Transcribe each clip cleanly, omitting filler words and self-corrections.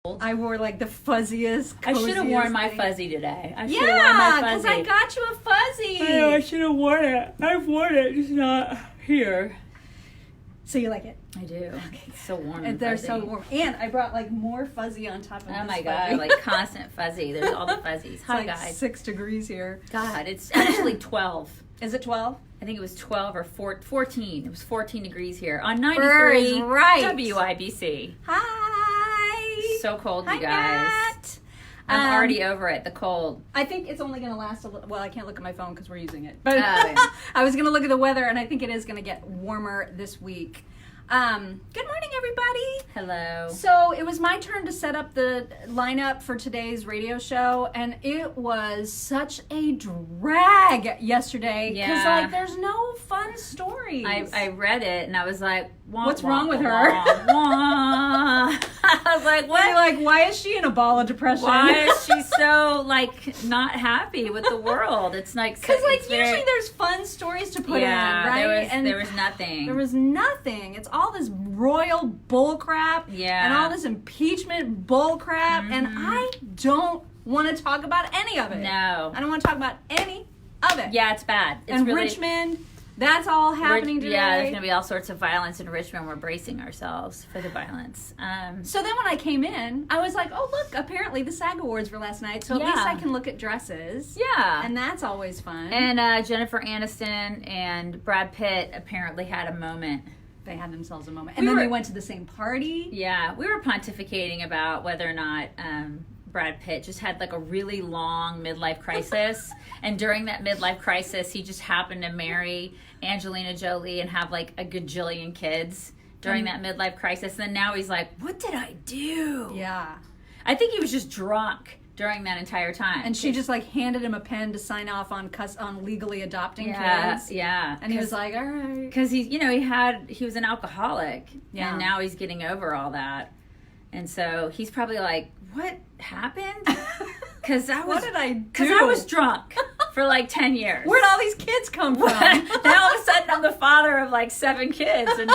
I wore like the fuzziest, I should have worn my thing. fuzzy today. I should Yeah, have worn my because fuzzy. I got you a fuzzy. I know, I should have worn it. I've worn it, just not here. So you like it? I do. It's so warm. And they're so warm. And I brought like more fuzzy on top of Oh this my god, fuzzy. like constant fuzzy. There's all the fuzzies. It's Hi like guys. 6 degrees here. God, it's actually 12. Is it 12? I think it was 12 or 14. It was 14 degrees here on Fur is 93 right. WIBC. Hi. So cold, Hi, you guys. Matt. I'm already over it, the cold. I think it's only going to last a little. Well, I can't look at my phone because we're using it. But yeah. I was going to look at the weather, and I think it is going to get warmer this week. Good morning, everybody. Hello. So it was my turn to set up the lineup for today's radio show, and it was such a drag yesterday because Yeah. like there's no fun stories. I read it and I was like, wah, What's wah, wrong with wah, her? wah. I was like, what? You're like, why is she in a ball of depression? Why is she so like not happy with the world? It's like Because like it's usually very, there's fun stories to put yeah, in, right? there was nothing. There was nothing. It's all this royal bull crap, Yeah. and all this impeachment bull crap, and I don't want to talk about any of it. No. I don't want to talk about any of it. Yeah, it's bad. It's and really, Richmond, that's all happening today. Yeah, there's gonna be all sorts of violence in Richmond. We're bracing ourselves for the violence. So then when I came in, I was like, oh, look, apparently the SAG Awards were last night, so at Yeah. least I can look at dresses. Yeah. And that's always fun. And Jennifer Aniston and Brad Pitt apparently had a moment. They had themselves a moment. And then they went to the same party. Yeah, we were pontificating about whether or not Brad Pitt just had like a really long midlife crisis. And during that midlife crisis, he just happened to marry Angelina Jolie and have like a gajillion kids during that midlife crisis. And then now he's like, what did I do? Yeah. I think he was just drunk during that entire time. And she just like handed him a pen to sign off on legally adopting kids. Yeah. And he was like, all right. Because he was an alcoholic. Yeah. And now he's getting over all that. And so he's probably like, what happened? Because What did I do? Because I was drunk for like 10 years. Where'd all these kids come from? Now all of a sudden I'm the father of like 7 kids. And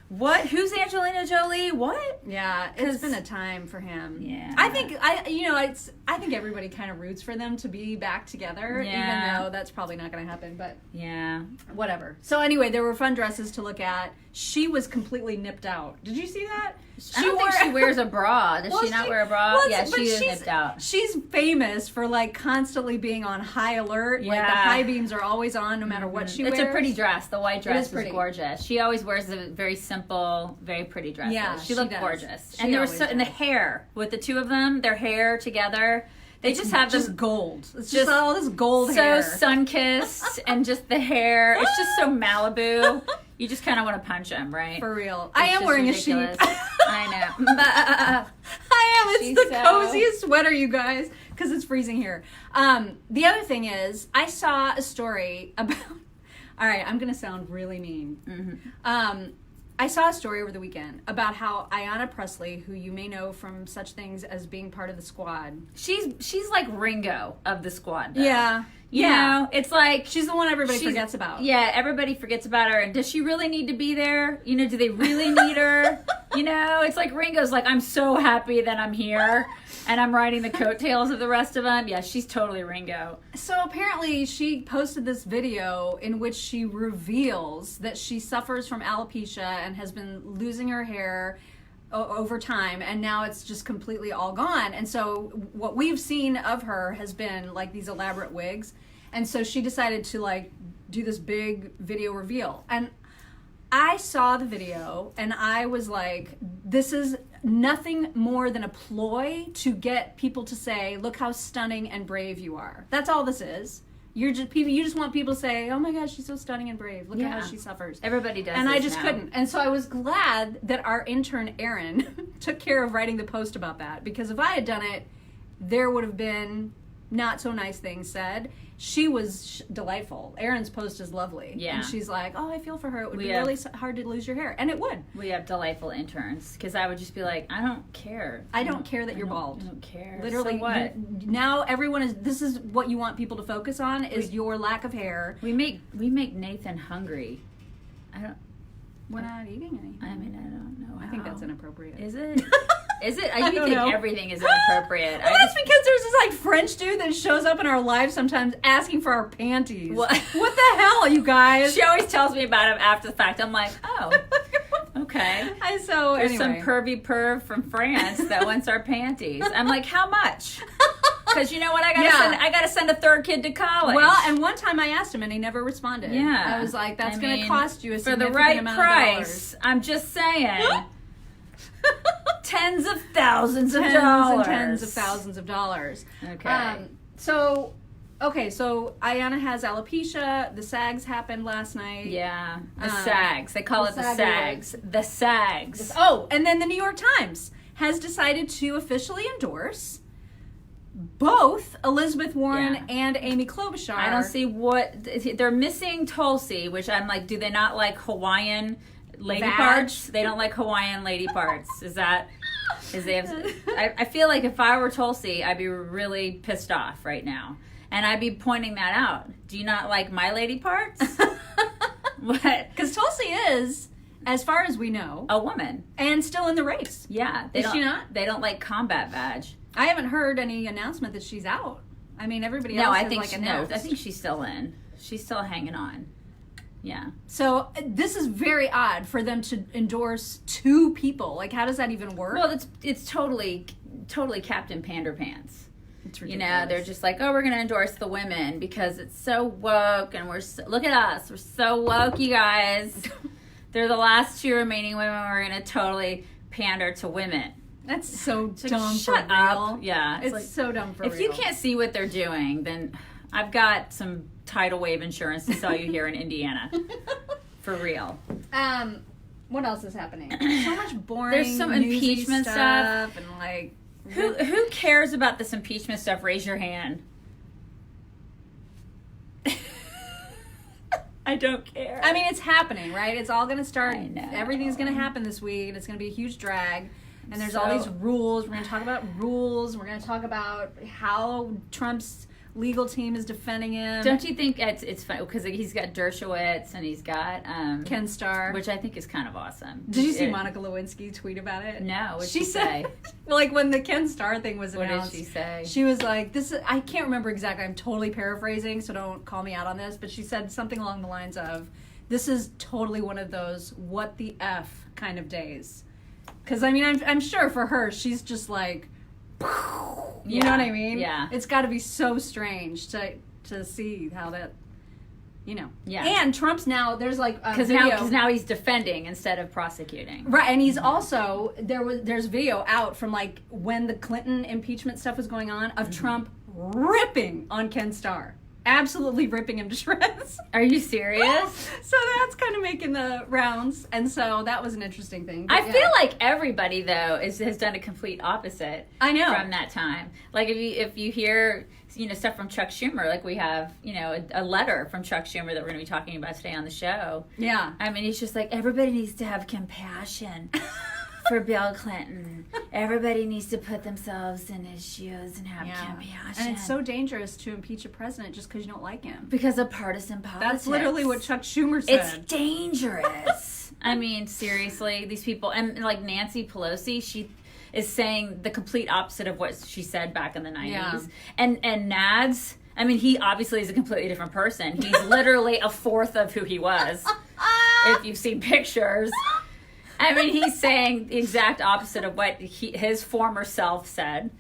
what? Who's Angelina Jolie? What? Yeah, it's been a time for him. Yeah. I think everybody kind of roots for them to be back together, Yeah. even though that's probably not going to happen, but Yeah. whatever. So anyway, there were fun dresses to look at. She was completely nipped out. Did you see that? I don't think she wears a bra. Does Well, she not wear a bra? Yeah, but she is she's- nipped out. She's famous for like constantly being on high alert. Like the Yeah. high beams are always on no matter what she wears. It's a pretty dress. The white dress is was pretty. gorgeous. She always wears a very simple, very pretty dresses. Yeah, she she looked does. gorgeous. She And there was always and the does. hair with the two of them, their hair together. They just have just them gold. It's just just all this gold so hair. sun-kissed and just the hair. It's just so Malibu. You just kind of want to punch them, right? For real. It's I am just wearing ridiculous. a sheep. I know. I am. It's She's the so- coziest sweater, you guys, because it's freezing here. The other thing is, I saw a story about. All right, I'm going to sound really mean. I saw a story over the weekend about how Ayanna Pressley, who you may know from such things as being part of the Squad. She's like Ringo of the Squad, though. Yeah. You know, it's like She's the one everybody she's- forgets about. Yeah, everybody forgets about her. And does she really need to be there? You know, do they really need her? You know, it's like Ringo's like, I'm so happy that I'm here and I'm riding the coattails of the rest of them. Yeah, she's totally Ringo. So apparently she posted this video in which she reveals that she suffers from alopecia and has been losing her hair over time, and now it's just completely all gone. And so what we've seen of her has been like these elaborate wigs. And so she decided to like do this big video reveal. And I saw the video and I was like, this is nothing more than a ploy to get people to say, look how stunning and brave you are. That's all this is. You just want people to say, oh my gosh, she's so stunning and brave. Look at how she suffers. Everybody does And I this just now. couldn't. And so I was glad that our intern, Erin, took care of writing the post about that. Because if I had done it, there would have been not so nice things said. She was delightful. Erin's post is lovely. Yeah. And she's like, oh, I feel for her. It would be have- really hard to lose your hair. And it would. We have delightful interns because I would just be like, I don't care. I don't care that you're bald. I don't care. Literally, So what? now everyone is. This is what you want people to focus on is your lack of hair. We make Nathan hungry. I don't. We're not eating anything. I mean, I don't know. I think that's inappropriate. Is it? Is it? I I do don't think know. everything is inappropriate. Well, that's because there's this like French dude that shows up in our lives sometimes asking for our panties. What? What the hell, you guys? She always tells me about him after the fact. I'm like, oh, okay. There's There's some pervy perv from France that wants our panties. I'm like, how much? Because you know what? I gotta send a third kid to college. Well, and one time I asked him and he never responded. Yeah. I was like, that's going to cost you a for the significant right amount price. I'm just saying. Tens of thousands of tens dollars. and tens of thousands of dollars. Okay. So Ayanna has alopecia. The SAGs happened last night. Yeah. The SAGs. They call it the SAG SAGs. The SAGs. Oh, and then the New York Times has decided to officially endorse both Elizabeth Warren and Amy Klobuchar. I don't see what they're missing. Tulsi, which I'm like, do they not like Hawaiian lady parts? They don't like Hawaiian lady parts. I feel like if I were Tulsi, I'd be really pissed off right now, and I'd be pointing that out. Do you not like my lady parts? What? Because Tulsi is, as far as we know, A woman, and still in the race. Yeah, Is she not? They don't like combat badge. I haven't heard any announcement that she's out. I mean, everybody else No, I has, think like, no. announced. I think she's still in. She's still hanging on. Yeah. So this is very odd for them to endorse two people. Like, how does that even work? Well, it's totally Captain Panderpants. It's You ridiculous. know, they're just like, oh, we're going to endorse the women because it's so woke, and look at us, we're so woke, you guys. They're the last two remaining women. We're going to totally pander to women. That's so dumb Shut for up. real. Yeah. It's so dumb for real. If you can't see what they're doing, then I've got some tidal wave insurance to sell you here in Indiana. For real. What else is happening? So much boring. There's some newsy impeachment stuff. and like Who cares about this impeachment stuff? Raise your hand. I don't care. I mean, it's happening, right? It's all going to start. I know. Everything's going to happen this week, and it's going to be a huge drag. And there's all these rules. We're going to talk about rules. We're going to talk about how Trump's legal team is defending him. Don't you think it's funny because he's got Dershowitz and he's got Ken Starr, which I think is kind of awesome. Did you see Monica Lewinsky tweet about it? No, what'd she say? Like when the Ken Starr thing was What announced. did she say? She was like, "This is." I can't remember exactly. I'm totally paraphrasing, so don't call me out on this. But she said something along the lines of, "This is totally one of those what the f kind of days." Because I mean, I'm sure for her, she's just like, you know what I mean? Yeah. It's got to be so strange to see how that. You know, Yeah. And Trump's now there's like a Because video. now he's defending instead of prosecuting. Right, and he's also there's video out from like when the Clinton impeachment stuff was going on of Trump ripping on Ken Starr, absolutely ripping him to shreds. Are you serious? So that's kind of making the rounds, and so that was an interesting thing. But I feel like everybody though has done a complete opposite. I know. From that time, like if you hear stuff from Chuck Schumer, like we have a letter from Chuck Schumer that we're going to be talking about today on the show. Yeah, I mean, he's just like, everybody needs to have compassion for Bill Clinton. Everybody needs to put themselves in his shoes and have compassion. and it's so dangerous to impeach a president just because you don't like him. Because of partisan politics. That's literally what Chuck Schumer said. It's dangerous. I mean, seriously, these people, and like Nancy Pelosi, she is saying the complete opposite of what she said back in the 90s. Yeah. And Nads, I mean, he obviously is a completely different person. He's literally a fourth of who he was, if you've seen pictures. I mean, he's saying the exact opposite of what his former self said.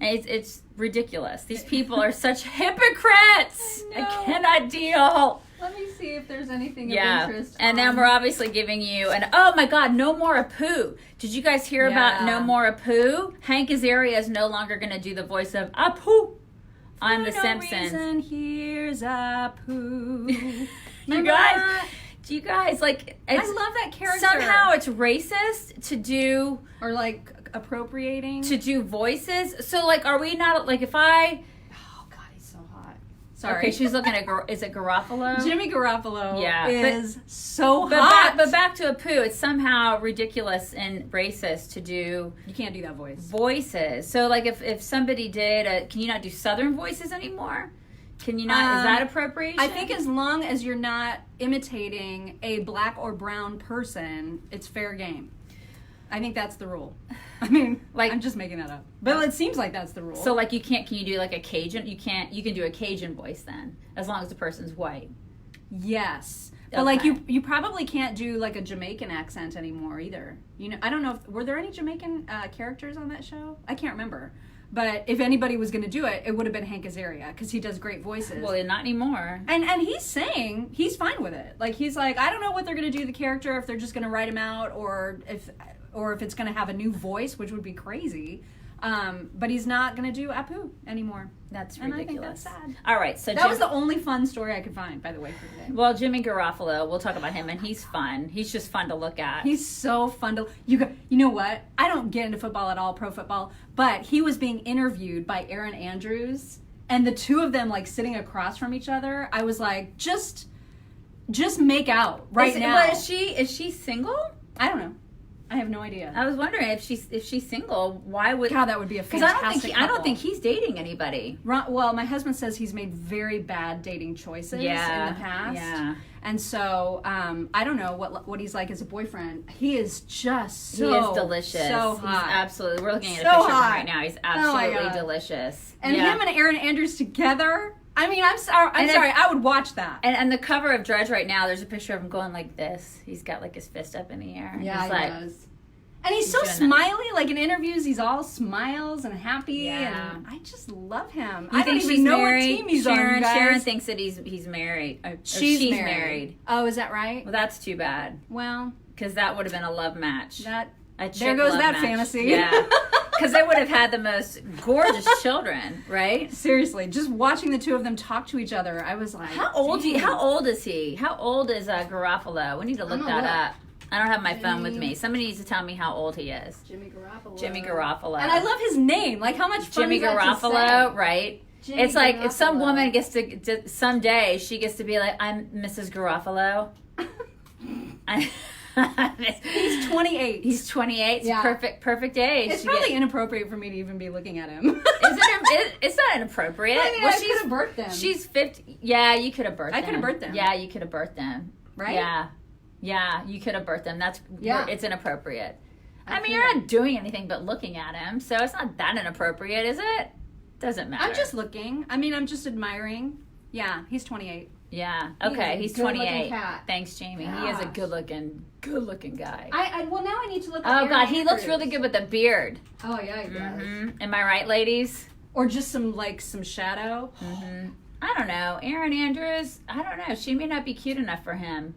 And it's ridiculous. These people are such hypocrites. I cannot deal. Let me see if there's anything of Yeah, interest. and then we're obviously giving you oh my God, No More Apu. Did you guys hear about No More Apu? Hank Azaria is no longer going to do the voice of Apu on The Simpsons. Reason, here's Apu. You guys, like, I love that character. somehow it's racist to do Or like appropriating. voices. So like, are we not like if I? Oh God, he's so hot. Sorry. Okay, she's looking at is it Garoppolo? Jimmy Garoppolo Yeah, is so But hot. but back to Apu, it's somehow ridiculous and racist to do you can't do that voice. voices. So like if somebody did can you not do Southern voices anymore? Can you not? Is that appropriation? I think as long as you're not imitating a black or brown person, it's fair game. I think that's the rule. I mean, Like- I'm just making that up. But it seems like that's the rule. So, like, can you do, like, a Cajun? You can do a Cajun voice then, as long as the person's white. yes. But, Okay. like, you probably can't do, like, a Jamaican accent anymore either. You know, I don't know were there any Jamaican characters on that show? I can't remember. But if anybody was going to do it, it would have been Hank Azaria, because he does great voices. Well, not anymore. And he's saying he's fine with it. Like, he's like, I don't know what they're going to do to the character, if they're just going to write him out, or if it's going to have a new voice, which would be crazy. But he's not going to do Apu anymore. That's And ridiculous. I think that's sad. All right, so That was the only fun story I could find, by the way, for today. well, Jimmy Garoppolo. We'll talk about him, and he's fun. He's just fun to look at. He's so fun to... You know what? I don't get into football at all, pro football, but he was being interviewed by Erin Andrews, and the two of them, like, sitting across from each other, I was like, just make out now. But is she single? I don't know. I have no idea. I was wondering if she's single. Why would? God, that would be a Because fantastic I don't couple. think he's dating anybody. Well, my husband says he's made very bad dating choices in the past. Yeah. And so I don't know what he's like as a boyfriend. He is just so He is delicious. so He's hot. absolutely. We're looking at So a picture of him hot. right now. He's Oh my absolutely God. delicious. And Yeah. him and Erin Andrews together. I mean, I'm sorry. And if- sorry. I would watch that. And the cover of Drudge right now, there's a picture of him going like this. He's got like his fist up in the air. Yeah, he's he like, does. And he's so doing that. smiley. Like in interviews, he's all smiles and happy. Yeah. And I just love him. You I think don't she's even know married? what team he's Sharon, on. You guys. Sharon thinks that he's married. Or She's married. Oh, is that right? Well, that's too bad Well, because that would have been a love match. that A chick there goes love that match. fantasy. Yeah, because they would have had the most gorgeous children, right? Seriously, just watching the two of them talk to each other, I was like, How old? "Dang." How old is he? How old is Garoppolo? We need to look I'm gonna that look. up. I don't have my phone with Jimmy- me. Somebody needs to tell me how old he is. Jimmy Garoppolo. Jimmy Garoppolo. And I love his name. Like, how much fun Jimmy is that to Garoppolo, say? right? Jimmy It's like if some Garoppolo. woman gets to someday she gets to be like, I'm Mrs. Garoppolo. He's 28. He's 28. It's Yeah. perfect age. It's to probably get- inappropriate for me to even be looking at him. it's not inappropriate. I mean, Well, I could have birthed him. She's 50. Yeah, you could have birthed I them. could have birthed them. Yeah, you could have birthed them. Right? Yeah. Yeah, you could have birthed them. Yeah. It's inappropriate. I mean, feel you're it. not doing anything but looking at him, so it's not that inappropriate, is it? Doesn't matter. I'm just looking. I mean, I'm just admiring. Yeah, he's 28. Yeah. He's Okay, a he's good-looking 28. cat. Thanks, Jamie. He is a Gosh. good-looking guy. Well, now I need to look at Oh Aaron God, he looks Andrews. really good with a beard. Oh, yeah, he does. Am I right, ladies? Or just some shadow. I don't know. Erin Andrews. I don't know. She may not be cute enough for him.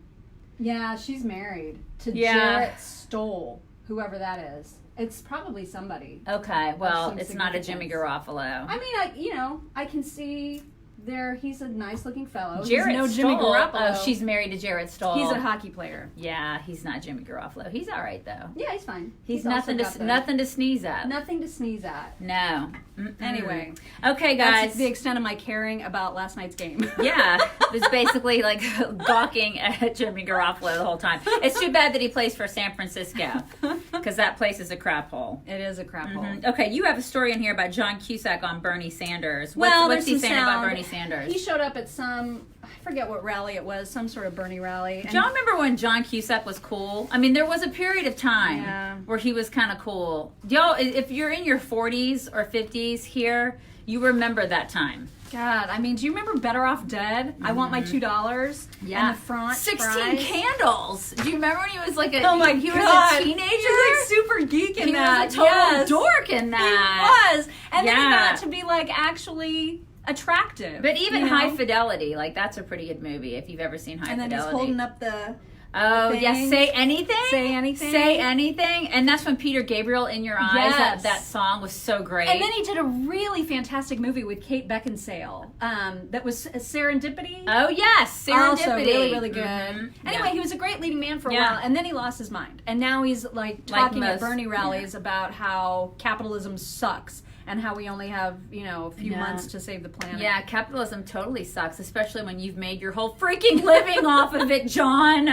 Yeah, she's married to Yeah. Jarrett Stoll, whoever that is. It's probably somebody. Okay. Well, some it's not a Jimmy significance. Garoppolo. I mean, I can see there. He's a nice-looking fellow. Jarrett he's no Jimmy Stoll. Garoppolo. Oh, she's married to Jarrett Stoll. He's a hockey player. Yeah, he's not Jimmy Garoppolo. He's all right though. Yeah, he's fine. He's also nothing got to the- nothing to sneeze at. Nothing to sneeze at. No. Anyway, Okay, guys. that's the extent of my caring about last night's game. Yeah, it's basically like gawking at Jimmy Garoppolo the whole time. It's too bad that he plays for San Francisco because that place is a crap hole. It is a crap hole. Okay, you have a story in here about John Cusack on Bernie Sanders. Well, what's he there's some saying about sound. Bernie Sanders? He showed up at I forget what rally it was, some sort of Bernie rally. And John, remember when John Cusack was cool? I mean, there was a period of time Yeah. where he was kind of cool. Y'all, if you're in your 40s or 50s here, you remember that time. God, I mean, do you remember Better Off Dead? I want my $2. Yeah. And the front 16 fries. candles. Do you remember when he was like a Oh my he God. was a teenager? He was like super geek in He that. was a total Yes. dork in that. He was. And then he Yeah. got to be like actually attractive. But even you know? High Fidelity, like that's a pretty good movie if you've ever seen High And then Fidelity. he's holding up the Oh, thing. yes, Say Anything? Say Anything. Say Anything. And that's when Peter Gabriel, In Your Eyes, Yes. that song was so great. And then he did a really fantastic movie with Kate Beckinsale that was Serendipity. Oh, yes, Serendipity. Also really, really good. Mhm. Anyway, Yeah. he was a great leading man for a Yeah. while, and then he lost his mind. And now he's like talking at most- Bernie rallies about how capitalism sucks and how we only have, a few Yeah. months to save the planet. Yeah, capitalism totally sucks, especially when you've made your whole freaking living off of it, John.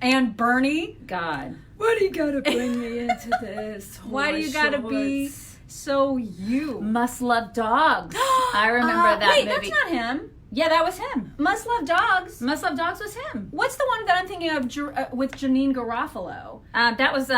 And Bernie, God. Why do you gotta bring me into this? why do you gotta be so you? Must Love Dogs. I remember that wait, movie. that's not him. Yeah, that was him. Must Love Dogs. Must Love Dogs was him. What's the one that I'm thinking of with Janine Garofalo? That was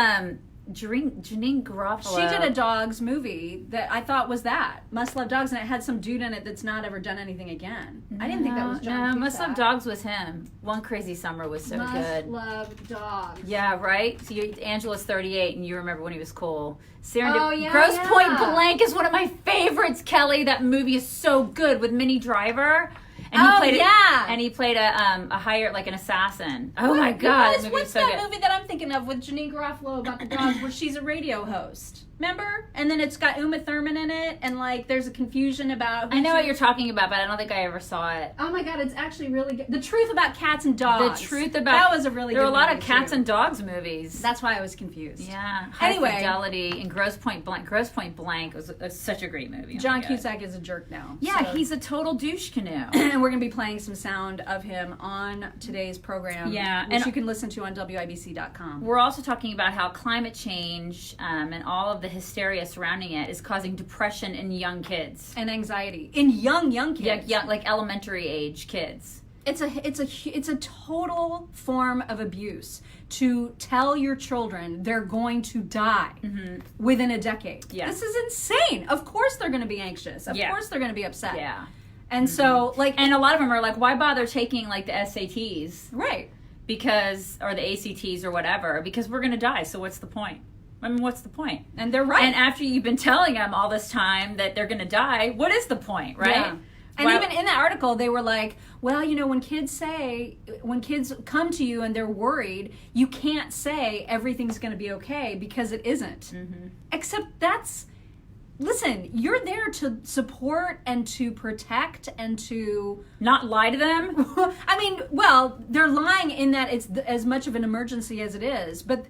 Janine Garoppolo. She did a dogs movie that I thought was that Must Love Dogs, and it had some dude in it that's not ever done anything again. I didn't think that was John Cusack. Must Love Dogs was him. One Crazy Summer was so good. Must Love Dogs. Yeah, right? So Angela's 38, and you remember when he was cool. Yeah, Grosse Point Blank is one of my favorites, Kelly. That movie is so good with Minnie Driver. And he played a hired, like an assassin. Oh my God! What's that movie that I'm thinking of with Janine Garofalo about the dogs, where she's a radio host? Remember? And then it's got Uma Thurman in it, and like there's a confusion about. I know what you're talking about, but I don't think I ever saw it. Oh my God! It's actually really good. The Truth About Cats and Dogs. The Truth About that was a really. There good were a lot of movie cats too. and dogs movies. That's why I was confused. Yeah. Anyway, High Fidelity and Grosse Point Blank. Grosse Point Blank was such a great movie. John Cusack is a jerk now. Yeah, so. he's a total douche canoe. And we're going to be playing some sound of him on today's program. Yeah, which you can listen to on WIBC.com. We're also talking about how climate change and all of the hysteria surrounding it is causing depression in young kids and anxiety in young kids. Yeah, like elementary age kids. It's a total form of abuse to tell your children they're going to die within a decade. Yeah. This is insane. Of course they're going to be anxious. Of course they're going to be upset. Yeah. And so and a lot of them are like, why bother taking like the SATs? Right. Or the ACTs or whatever, because we're going to die. So what's the point? I mean, what's the point? And they're right. And after you've been telling them all this time that they're going to die, what is the point, right? Yeah. And even in that article, they were like, well, when kids come to you and they're worried, you can't say everything's going to be okay because it isn't. Except listen, you're there to support and to protect and to not lie to them. I mean, well, they're lying in that it's as much of an emergency as it is. But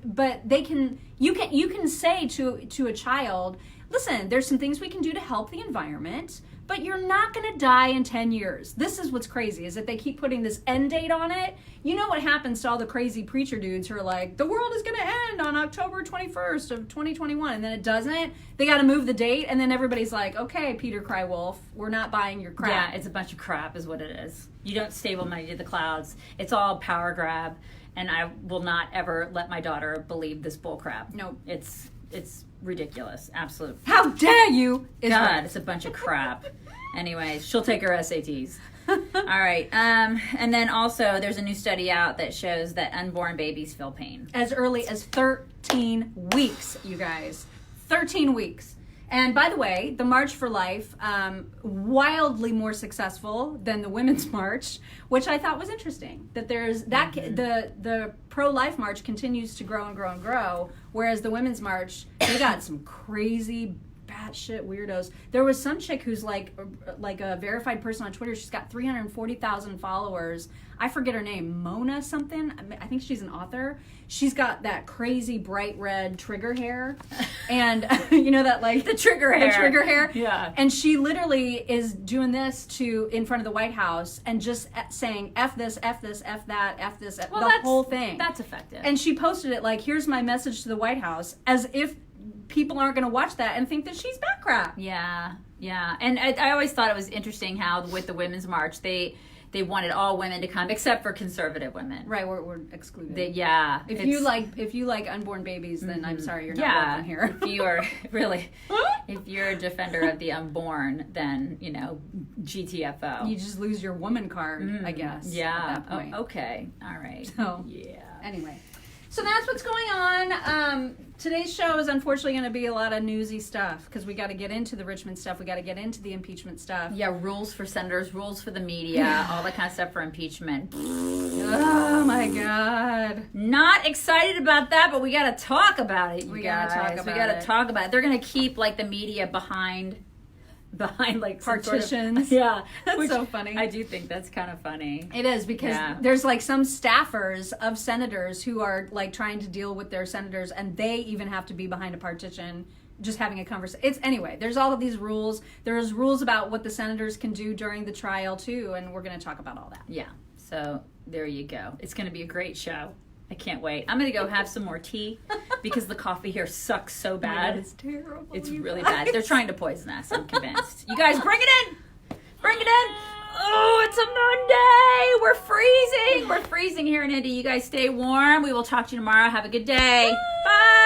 you can say to a child, listen, there's some things we can do to help the environment, but you're not going to die in 10 years. This is what's crazy, is that they keep putting this end date on it. You know what happens to all the crazy preacher dudes who are like, the world is going to end on October 21st of 2021, and then it doesn't. They got to move the date, and then everybody's like, okay, Peter Crywolf, we're not buying your crap. Yeah, it's a bunch of crap is what it is. You don't stable money to the clouds. It's all power grab, and I will not ever let my daughter believe this bull crap. No. It's ridiculous. Absolute. How dare you? God, it's a bunch of crap. Anyways, she'll take her SATs. All right. And then also there's a new study out that shows that unborn babies feel pain. As early as 13 weeks, you guys. 13 weeks. And by the way, the March for Life, wildly more successful than the Women's March, which I thought was interesting. That there's that the pro-life march continues to grow and grow and grow, whereas the Women's March, they got some crazy batshit weirdos. There was some chick who's like a verified person on Twitter. She's got 340,000 followers. I forget her name, Mona something. I think she's an author. She's got that crazy bright red trigger hair, and that like the trigger hair. Yeah. And she literally is doing this in front of the White House and just saying F this, F this, F that, F this, whole thing. That's effective. And she posted it like, here's my message to the White House, as if people aren't going to watch that and think that she's back crap. Yeah. And I always thought it was interesting how with the Women's March, they wanted all women to come except for conservative women. Right, we're excluded. If you like unborn babies, then I'm sorry, you're not welcome here. If you are if you're a defender of the unborn, then GTFO. You just lose your woman card, I guess. Yeah. At that point. Okay. All right. So yeah. Anyway. So that's what's going on. Today's show is unfortunately going to be a lot of newsy stuff because we got to get into the Richmond stuff. We got to get into the impeachment stuff. Yeah, rules for senators, rules for the media, all that kind of stuff for impeachment. Oh my God. Not excited about that, but we got to talk about it. We got to talk about it. They're going to keep like the media behind like partitions. That's so funny. I do think that's kind of funny. It is, because there's like some staffers of senators who are like trying to deal with their senators, and they even have to be behind a partition just having a conversation. Anyway, there's all of these rules. There's rules about what the senators can do during the trial too, and we're going to talk about all that. Yeah. So there you go. It's going to be a great show. I can't wait. I'm going to go have some more tea because the coffee here sucks so bad. Oh my God, it's terrible. It's really bad. They're trying to poison us, I'm convinced. You guys, bring it in. Bring it in. Oh, it's a Monday. We're freezing. We're freezing here in Indy. You guys stay warm. We will talk to you tomorrow. Have a good day. Bye.